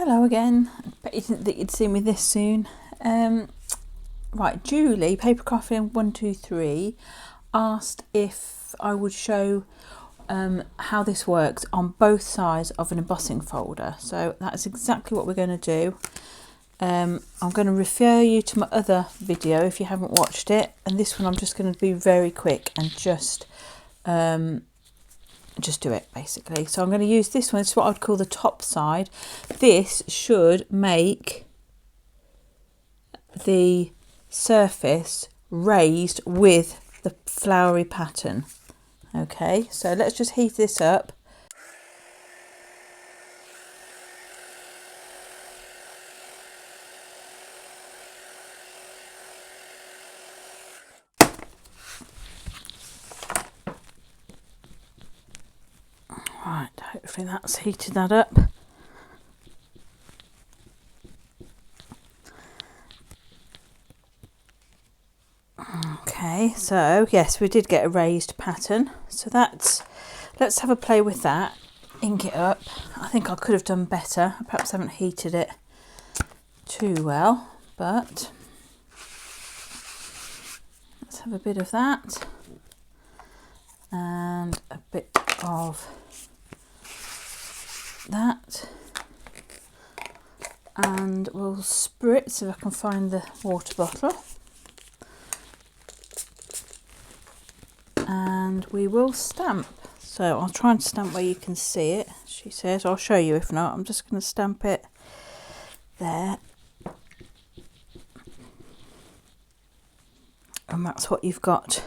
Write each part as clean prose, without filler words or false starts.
Hello again. Bet you didn't think you'd see me this soon. Right, Julie, Paper Crafting 123, asked if I would show how this works on both sides of an embossing folder. So that's exactly what we're going to do. I'm going to refer you to my other video if you haven't watched it, and this one I'm just going to be very quick and just do it basically. So I'm going to use this one. It's what I'd call the top side. This should make the surface raised with the flowery pattern. Okay, so let's just heat this up. Right, hopefully that's heated that up. Okay, so yes, we did get a raised pattern. So that's, let's have a play with that. Ink it up. I think I could have done better. Perhaps I haven't heated it too well, but let's have a bit of that and a bit of that, and we'll spritz if I can find the water bottle, and we will stamp. So I'll try and stamp where you can see it, she says. I'll show you if not. I'm just going to stamp it there, and that's what you've got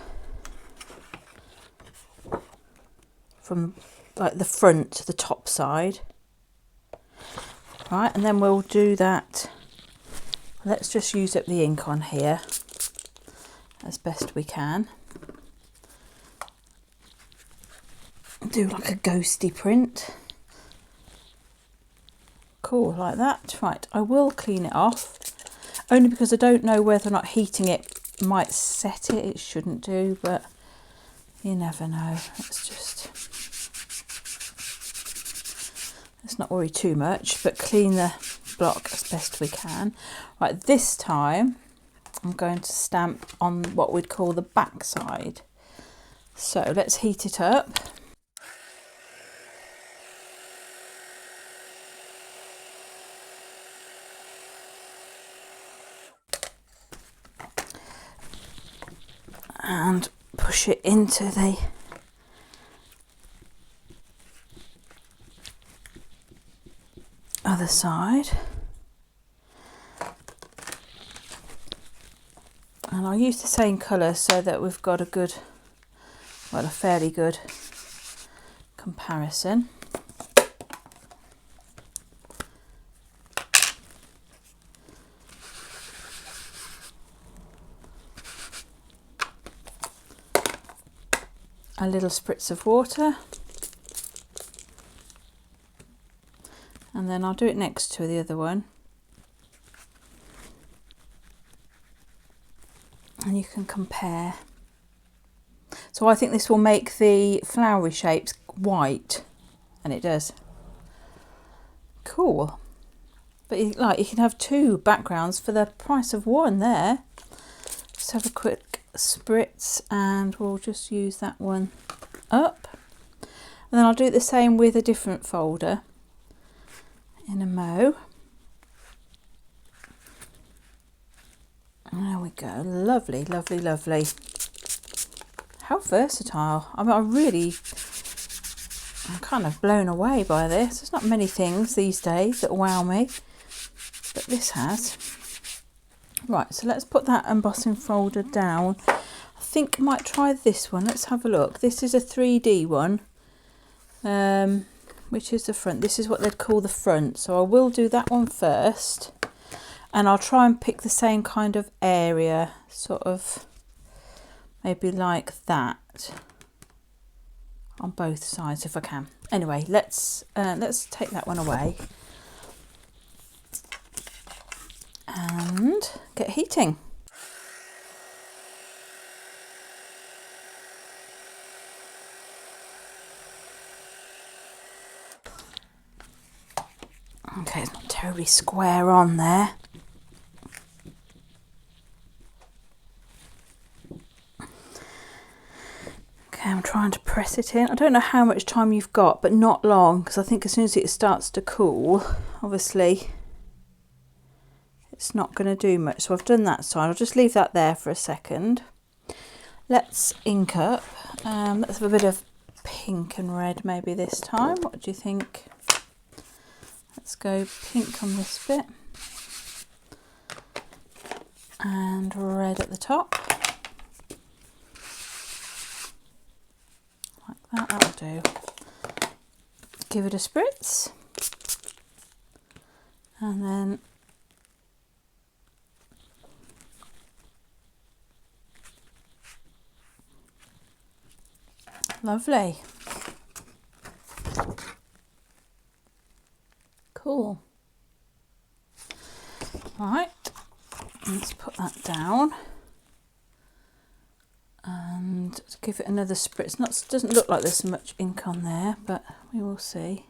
from like the front to the top side. Right, and then we'll do that. Let's just use up the ink on here as best we can. Do like a ghosty print. Cool, like that. Right, I will clean it off, only because I don't know whether or not heating it might set it. It shouldn't do, but you never know. Let's not worry too much, but clean the block as best we can. Right, this time I'm going to stamp on what we'd call the back side. So let's heat it up. And push it into the other side, and I'll use the same colour so that we've got a good, well, a fairly good comparison. A little spritz of water, and then I'll do it next to the other one, and you can compare. So I think this will make the flowery shapes white, and it does. Cool. But you can have two backgrounds for the price of one there. Just have a quick spritz, and we'll just use that one up, and then I'll do the same with a different folder in a mo. There we go. Lovely, lovely, lovely. How versatile. I mean, I'm kind of blown away by this. There's not many things these days that wow me, but this has. Right, so let's put that embossing folder down. I think I might try this one. Let's have a look. This is a 3D one, which is the front. This is what they'd call the front. So I will do that one first, and I'll try and pick the same kind of area, sort of maybe like that on both sides if I can. Anyway, let's take that one away and get heating. Okay, it's not terrible. terribly square on there. Okay, I'm trying to press it in. I don't know how much time you've got, but not long, because I think as soon as it starts to cool, obviously it's not going to do much. So I've done that side. I'll just leave that there for a second. Let's ink up. Let's have a bit of pink and red maybe this time. What do you think? Let's go pink on this bit and red at the top. Like that, that'll do. Give it a spritz and then lovely. Cool. Right, let's put that down and give it another spritz. Doesn't look like there's much ink on there, but we will see.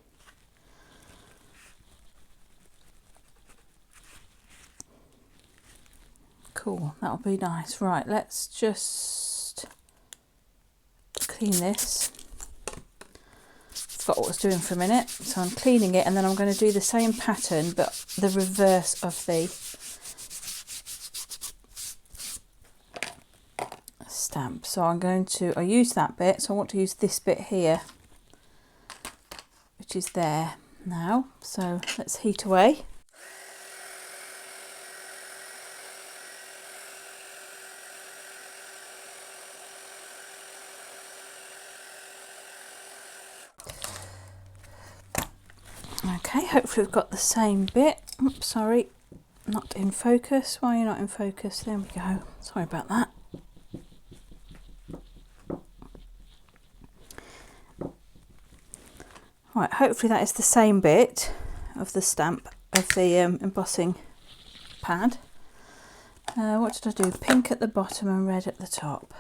Cool, that'll be nice. Right, let's just clean this. Forgot what I was doing for a minute, so I'm cleaning it, and then I'm going to do the same pattern but the reverse of the stamp. So I use that bit, so I want to use this bit here, which is there now. So let's heat away. Okay, hopefully we've got the same bit. Oops, sorry, not in focus. Why are you not in focus? There we go. Sorry about that. Right, hopefully that is the same bit of the stamp, of the embossing pad. What did I do? Pink at the bottom and red at the top.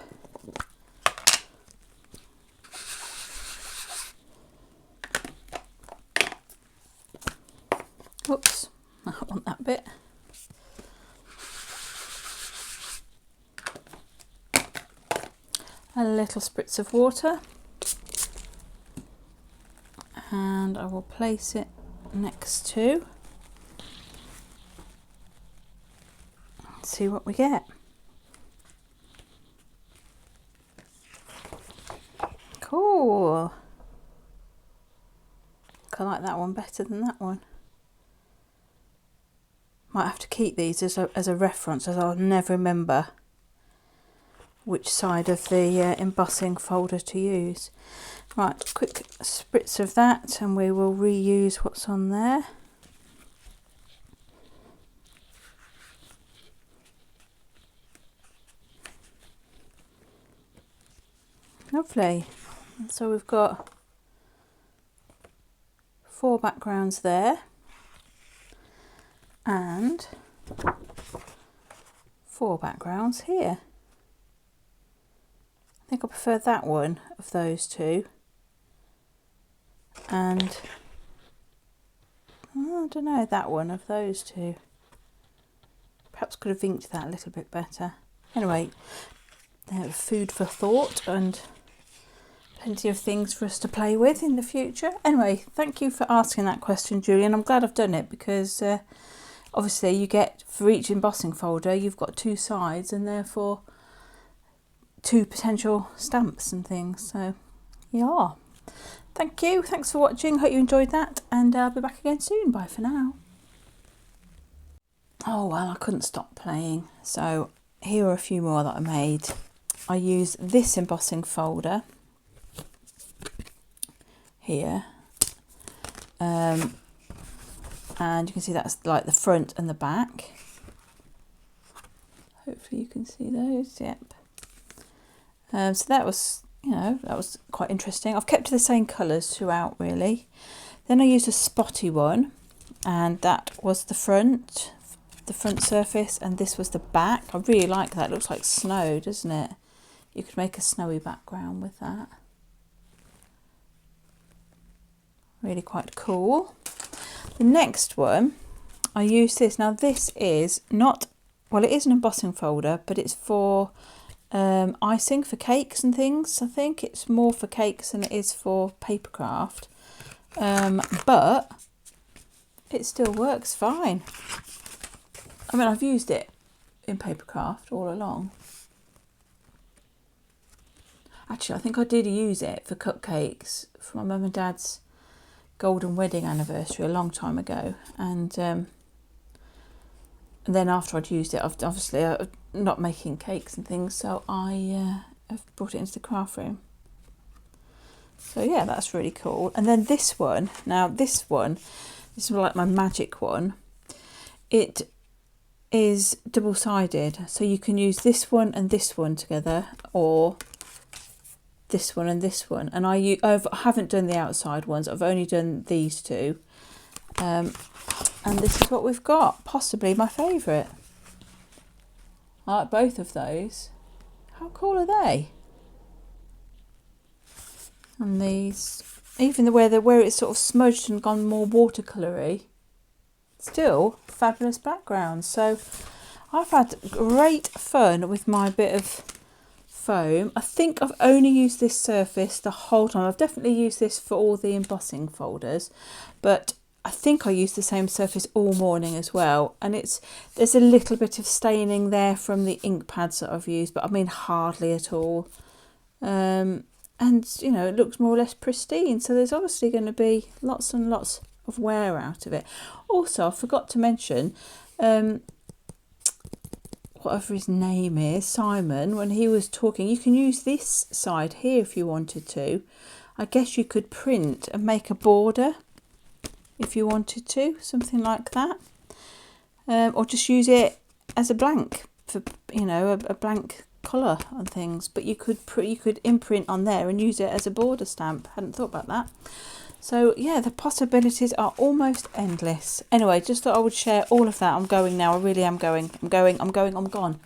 Oops, I want that bit. A little spritz of water, and I will place it next to, see what we get. Cool. I like that one better than that one. Might have to keep these as a reference, as I'll never remember which side of the embossing folder to use. Right, quick spritz of that and we will reuse what's on there. Lovely. So we've got 4 backgrounds there and 4 backgrounds here. I think I prefer that one of those two, and I don't know, that one of those two. Perhaps could have inked that a little bit better. Anyway, there's food for thought and plenty of things for us to play with in the future. Anyway, thank you for asking that question, Julian. I'm glad I've done it because obviously you get, for each embossing folder, you've got 2 sides and therefore 2 potential stamps and things. So yeah, thank you. Thanks for watching. Hope you enjoyed that, and I'll be back again soon. Bye for now. Oh well, I couldn't stop playing. So here are a few more that I made. I use this embossing folder here, and you can see that's like the front and the back. Hopefully you can see those. Yep. So that was, that was quite interesting. I've kept the same colours throughout really. Then I used a spotty one, and that was the front surface, and this was the back. I really like that. It looks like snow, doesn't it? You could make a snowy background with that. Really quite cool. The next one I use this. Now this is not, well, it is an embossing folder, but it's for icing for cakes and things. I think it's more for cakes than it is for paper craft, but it still works fine. I mean, I've used it in paper craft all along. Actually, I think I did use it for cupcakes for my mum and dad's golden wedding anniversary a long time ago, and then after I'd used it, obviously I'm not making cakes and things, so I have brought it into the craft room. So yeah, that's really cool. And then this one, this is like my magic one. It is double-sided, so you can use this one and this one together, or this one and this one. And I haven't done the outside ones, I've only done these two. And this is what we've got, possibly my favourite. I like both of those. How cool are they? And these, even where it's sort of smudged and gone more watercoloury, still fabulous backgrounds. So I've had great fun with my bit of foam. I think I've only used this surface the whole time. I've definitely used this for all the embossing folders, but I think I used the same surface all morning as well. And there's a little bit of staining there from the ink pads that I've used, but I mean hardly at all. And you know, it looks more or less pristine, so there's obviously going to be lots and lots of wear out of it. Also, I forgot to mention, whatever his name is, Simon, when he was talking, you can use this side here if you wanted to. I guess you could print and make a border if you wanted to, something like that, or just use it as a blank for, you know, a blank colour and things. But you could imprint on there and use it as a border stamp. Hadn't thought about that. So yeah, the possibilities are almost endless. Anyway, just thought I would share all of that. I'm going now. I really am going. I'm gone.